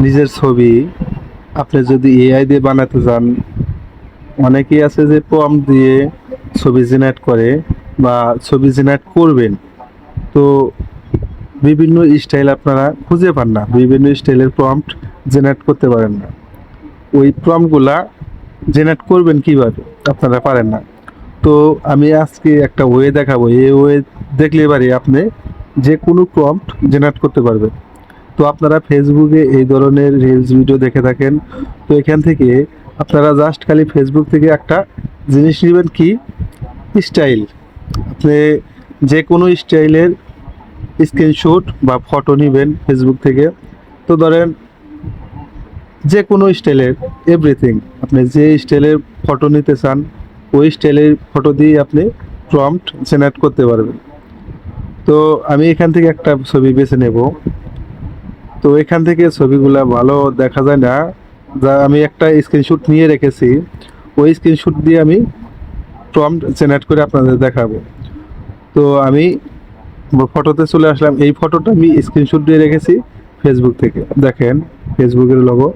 নিজের ছবি আপনি যদি এআই দিয়ে বানাতে চান, অনেকেই আছে যে প্রম্পট দিয়ে ছবি জেনারেট করে বা ছবি জেনারেট করবেন। তো বিভিন্ন স্টাইল আপনারা খুঁজে পান না, বিভিন্ন স্টাইলের প্রম্পট জেনারেট করতে পারেন না। ওই প্রম্পটগুলা জেনারেট করবেন কিভাবে আপনারা পারেন না। তো আমি আজকে একটা ওয়ে দেখাবো, এই ওয়ে দেখলে এবারে আপনি যে কোনো প্রম্পট জেনারেট করতে পারবেন। তো আপনারা ফেসবুকে এই ধরনের রিলস ভিডিও দেখে থাকেন, তো এখান থেকে আপনারা জাস্ট খালি ফেসবুক থেকে একটা জিনিস নেবেন, কি স্টাইল। আপনি যে কোনো স্টাইলের স্ক্রিনশট বা ফটো নেবেন ফেসবুক থেকে। তো ধরেন যে কোনো স্টাইলের এভরিথিং, আপনি যে স্টাইলের ফটো নিতে চান ওই স্টাইলের ফটো দিয়ে আপনি প্রম্পট জেনারেট করতে পারবেন। তো আমি এখান থেকে একটা ছবি বেছে নেব। তো এখান থেকে ছবিগুলা ভালো দেখা যায় না, যা আমি একটা স্ক্রিনশট নিয়ে রেখেছি, ওই স্ক্রিনশট দিয়ে আমি প্রম্পট জেনারেট করে আপনাদের দেখাবো। তো আমি ফটোতে চলে আসলাম, এই ফটোটা আমি স্ক্রিনশট দিয়ে রেখেছি ফেসবুক থেকে, দেখেন ফেসবুকের লোগো।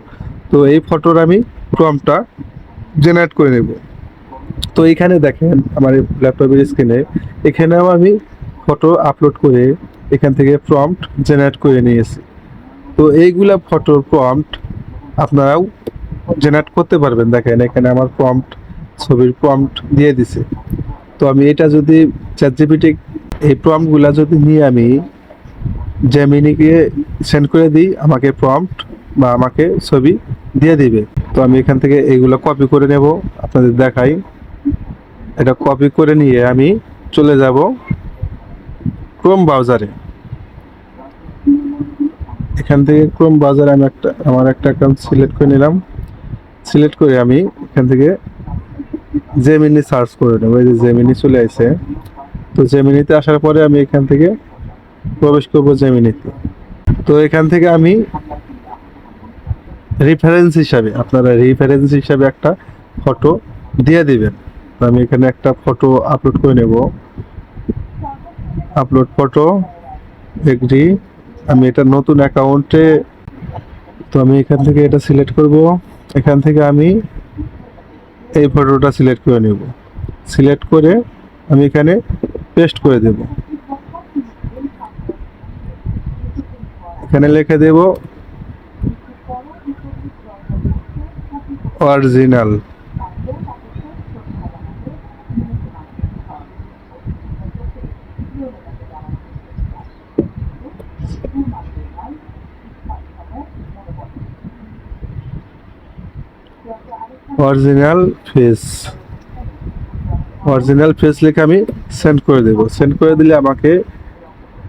তো এই ফটোর আমি প্রম্পটটা জেনারেট করে নেব। তো এখানে দেখেন আমার ল্যাপটপের স্ক্রিনে, এখানেও আমি ফটো আপলোড করে এখান থেকে প্রম্পট জেনারেট করে নিয়েছি। তো এইগুলা ফটোর প্রম্পট আপনারাও জেনারেট করতে পারবেন। দেখেন এখানে আমার প্রম্পট, ছবির প্রম্পট দিয়ে দিছে। তো আমি এটা যদি চ্যাটজিপিটি, এই প্রম্পটগুলা যদি নিয়ে আমি জেমিনিকে সেন্ড করে দিই, আমাকে প্রম্পট বা আমাকে ছবি দিয়ে দিবে। তো আমি এখান থেকে এইগুলো কপি করে নেব, আপনাদের দেখাই। এটা কপি করে নিয়ে আমি চলে যাব ক্রোম ব্রাউজারে। এখান থেকে ক্রোম ব্রাউজারে আমি আমার একটা অ্যাকাউন্ট সিলেক্ট করে নিলাম। সিলেক্ট করে আমি এখান থেকে জেমিনি সার্চ করে নেব। এই যে জেমিনি চলে আসে। তো জেমিনিতে আসার পরে আমি এখান থেকে প্রবেশ করব জেমিনিতে। তো এখান থেকে আমি রেফারেন্স হিসাবে, আপনারা রেফারেন্স হিসাবে একটা ফটো দিয়ে দিবেন। তো আমি এখানে একটা ফটো আপলোড করে নেব। Upload photo, agree. আমি এটা নতুন অ্যাকাউন্টে, তো আমি এখান থেকে এটা সিলেক্ট করব। এখান থেকে আমি এই ফটোটা সিলেক্ট করে নেব। সিলেক্ট করে আমি এখানে পেস্ট করে দেব। এখানে লিখে দেব original. Original face, original face লিখে আমি সেন্ড করে দেব। সেন্ড করে দিলে আমাকে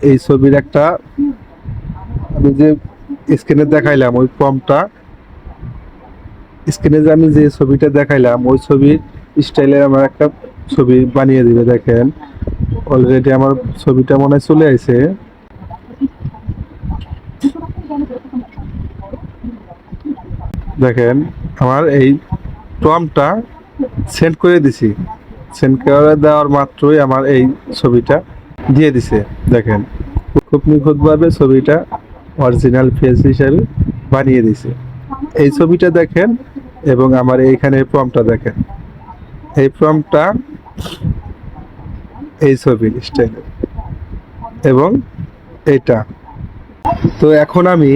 এই ছবির একটা, আমি যে স্ক্রিনে দেখাইলাম ওই ফর্মটা, স্ক্রিনে যে আমি যে ছবিটা দেখাইলাম ওই ছবির স্টাইলে আমার একটা ছবি বানিয়ে দিবে। দেখেন অলরেডি আমার ছবিটা মনে হয় চলে আসে। দেখেন আমার এই প্রম্পটটা সেন্ড করে দিছি। সেন্ড করে দেওয়ার মাত্রই আমার এই ছবিটা দিয়ে দিছে। দেখেন খুব নিখুঁতভাবে ছবিটা অরিজিনাল ফেস হিসাবে বানিয়ে দিছে। এই ছবিটা দেখেন এবং আমার এইখানে প্রম্পটটা দেখেন, এই প্রম্পটটা এই ছবির স্টাইলে এবং এইটা। তো এখন আমি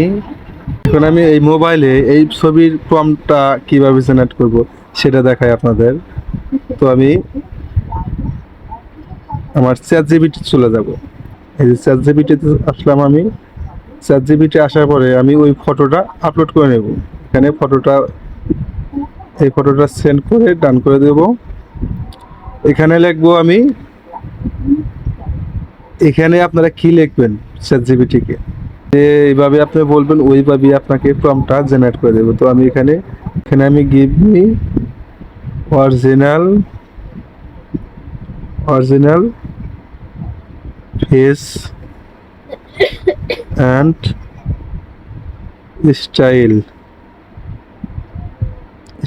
এই মোবাইলে এই ছবির প্রম্পটটা কিভাবে জেনারেট করব সেটা দেখাই আপনাদের। তো আমি আমার চ্যাট জিপিটি চলে যাব। এই যে চ্যাট জিপিটিতে আসলাম আমি। চ্যাট জিপিটি আসার পরে আমি ওই ফটোটা আপলোড করে নেব। এখানে এই ফটোটা সেন্ড করে ডান করে দেব। এখানে লিখবো আমি, এখানে আপনারা কি লিখবেন চ্যাট জিপিটিকে, যে এইভাবে আপনি বলবেন ওইভাবে আপনাকে প্রম্পটটা জেনারেট করে দেবো। তো আমি এখানে আমি give me original face and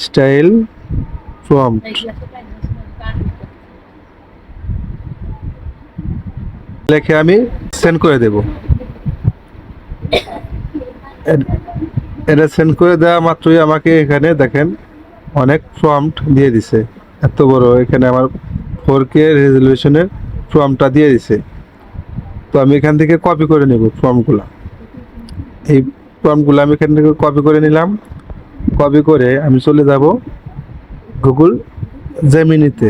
style prompt লিখে আমি সেন্ড করে দেব। এটা সেন্ড করে দেওয়া মাত্রই আমাকে এখানে দেখেন অনেক প্রম্পট দিয়ে দিছে, এত বড় এখানে আমার 4K রেজলিউশনের প্রম্পটটা দিয়ে দিছে। তো আমি এখান থেকে কপি করে নেব প্রম্পটগুলো। এই প্রম্পটগুলো আমি এখান থেকে কপি করে নিলাম। কপি করে আমি চলে যাব গুগল জেমিনিতে।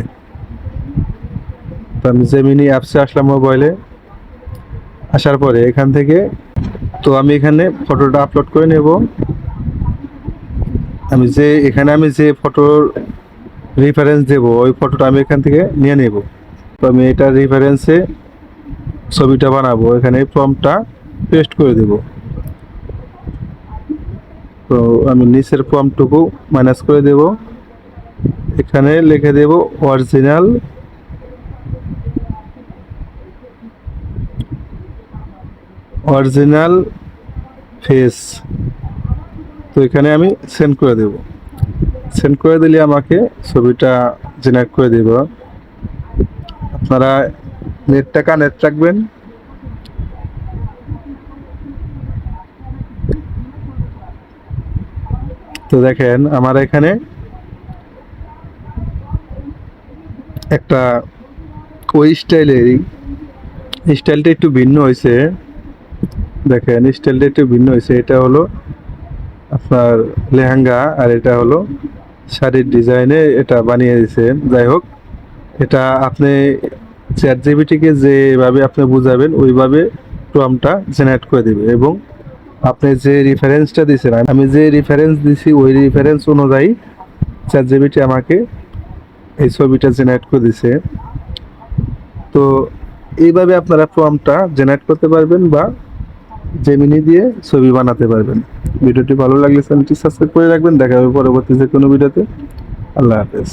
তো আমি জেমিনি অ্যাপসে আসলাম মোবাইলে। আসার পরে এখান থেকে তো আমি এখানে ফটোটা আপলোড করে নেব। আমি যে ফটোর রেফারেন্স দেব ওই ফটোটা আমি এখান থেকে নিয়ে নেব। তো আমি এটা রেফারেন্সে ছবিটা বানাবো, এখানে প্রম্পটটা পেস্ট করে দেব। তো আমি নিচের প্রম্পটটুকু মাইনাস করে দেব, এখানে লিখে দেব অরিজিনাল অরিজিনাল ফেস। তো এখানে আমি সেন্ড করে দেব। সেন্ড করে দিলে আমাকে ছবিটা জেনারেট করে দেব। আপনারা নেটটা কানেক্ট রাখবেন। তো দেখেন আমার এখানে একটা ওই স্টাইলটা একটু ভিন্ন হয়েছে। দেখেন স্টাইলটা একটু ভিন্ন হয়েছে, এটা হলো আপনার লেহেঙ্গা আর এটা হলো শাড়ির ডিজাইনে এটা বানিয়ে দিয়েছেন। যাই হোক, এটা আপনি চ্যাট জিপিটিকে যেভাবে আপনি বুঝাবেন ওইভাবে প্রম্পটটা জেনারেট করে দিবে। এবং আপনি যে রেফারেন্সটা দিয়েছেন, আমি যে রেফারেন্স দিছি ওই রেফারেন্স অনুযায়ী চ্যাট জিপিটি আমাকে এই ছবিটা জেনারেট করে দিছে। তো এইভাবে আপনারা প্রম্পটটা জেনারেট করতে পারবেন বা জেমিনি দিয়ে ছবি বানাতে পারবেন। ভিডিওটি ভালো লাগলে চ্যানেলটি সাবস্ক্রাইব করে রাখবেন। দেখা হবে পরবর্তী যে কোনো ভিডিওতে। আল্লাহ হাফেজ।